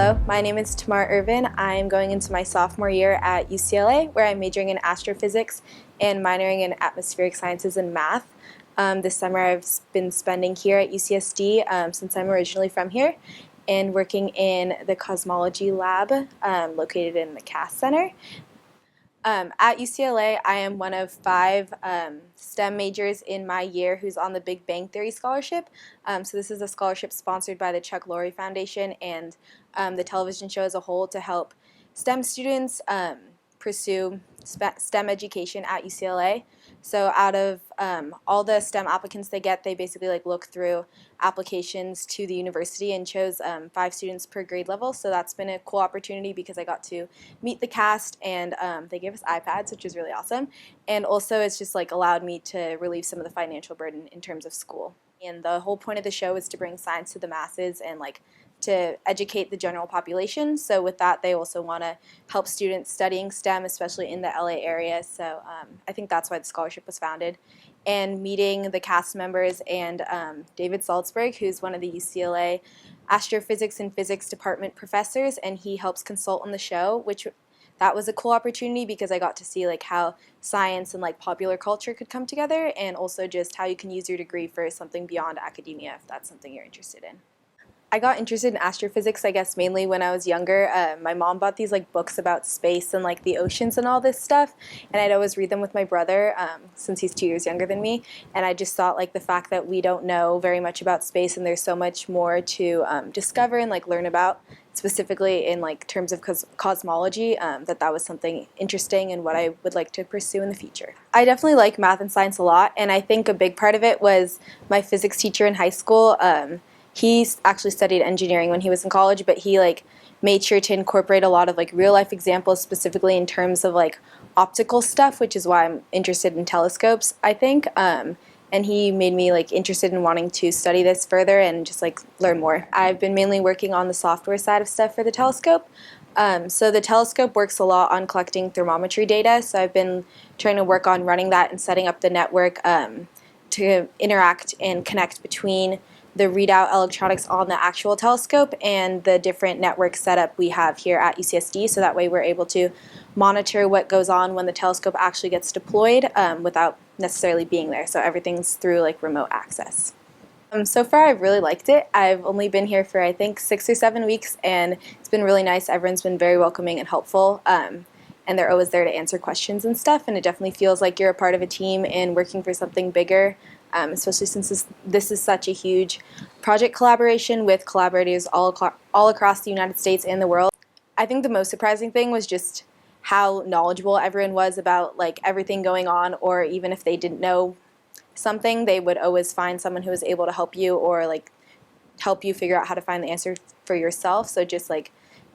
Hello, my name is Tamar Ervin. I'm going into my sophomore year at UCLA, where I'm majoring in astrophysics and minoring in atmospheric sciences and math. This summer I've been spending here at UCSD since I'm originally from here, and working in the Cosmology lab located in the CAS Center. At UCLA, I am one of 5 STEM majors in my year who's on the Big Bang Theory Scholarship. So this is a scholarship sponsored by the Chuck Lorre Foundation and the television show as a whole to help STEM students pursue STEM education at UCLA. So out of all the STEM applicants they get, they basically look through applications to the university and chose 5 students per grade level. So that's been a cool opportunity because I got to meet the cast, and they gave us iPads, which is really awesome. And also it's just allowed me to relieve some of the financial burden in terms of school. And the whole point of the show is to bring science to the masses and to educate the general population. So with that, they also want to help students studying STEM, especially in the LA area. So I think that's why the scholarship was founded. And meeting the cast members and David Salzberg, who's one of the UCLA astrophysics and physics department professors, and he helps consult on the show, which that was a cool opportunity because I got to see how science and popular culture could come together, and also just how you can use your degree for something beyond academia if that's something you're interested in. I got interested in astrophysics, I guess, mainly when I was younger. My mom bought these books about space and the oceans and all this stuff, and I'd always read them with my brother since he's 2 years younger than me. And I just thought the fact that we don't know very much about space and there's so much more to discover and learn about, specifically in terms of cosmology, that was something interesting and what I would like to pursue in the future. I definitely like math and science a lot, and I think a big part of it was my physics teacher in high school. He actually studied engineering when he was in college, but he made sure to incorporate a lot of real life examples, specifically in terms of optical stuff, which is why I'm interested in telescopes, I think. And he made me interested in wanting to study this further and just learn more. I've been mainly working on the software side of stuff for the telescope. So the telescope works a lot on collecting thermometry data, so I've been trying to work on running that and setting up the network to interact and connect between the readout electronics on the actual telescope and the different network setup we have here at UCSD, so that way we're able to monitor what goes on when the telescope actually gets deployed without necessarily being there. So everything's through remote access. So far I've really liked it. I've only been here for I think 6 or 7 weeks, and it's been really nice. Everyone's been very welcoming and helpful. And they're always there to answer questions and stuff, and it definitely feels like you're a part of a team and working for something bigger, especially since this is such a huge project collaboration with collaborators all across the United States and the world. I think the most surprising thing was just how knowledgeable everyone was about everything going on, or even if they didn't know something, they would always find someone who was able to help you or help you figure out how to find the answer for yourself. So just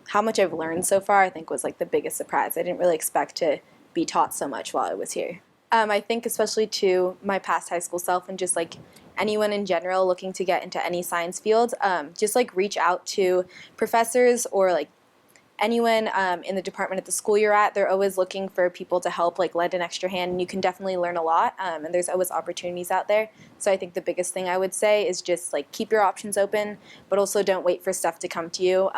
how much I've learned so far, I think, was the biggest surprise. I didn't really expect to be taught so much while I was here. I think especially to my past high school self and just anyone in general looking to get into any science field, just reach out to professors or anyone in the department at the school you're at. They're always looking for people to help lend an extra hand, and you can definitely learn a lot, and there's always opportunities out there. So I think the biggest thing I would say is just keep your options open, but also don't wait for stuff to come to you.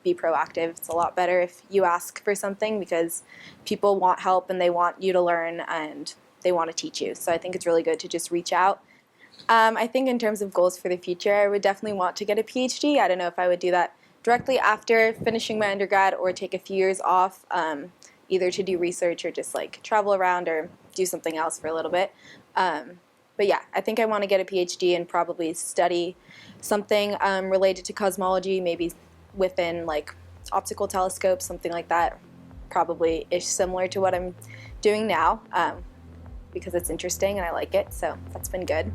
Be proactive. It's a lot better if you ask for something because people want help and they want you to learn and they want to teach you. So I think it's really good to just reach out. I think in terms of goals for the future, I would definitely want to get a PhD. I don't know if I would do that directly after finishing my undergrad or take a few years off, either to do research or just travel around or do something else for a little bit. But yeah, I think I want to get a PhD and probably study something related to cosmology, maybe within optical telescopes, something like that, probably ish similar to what I'm doing now, because it's interesting and I like it, so that's been good.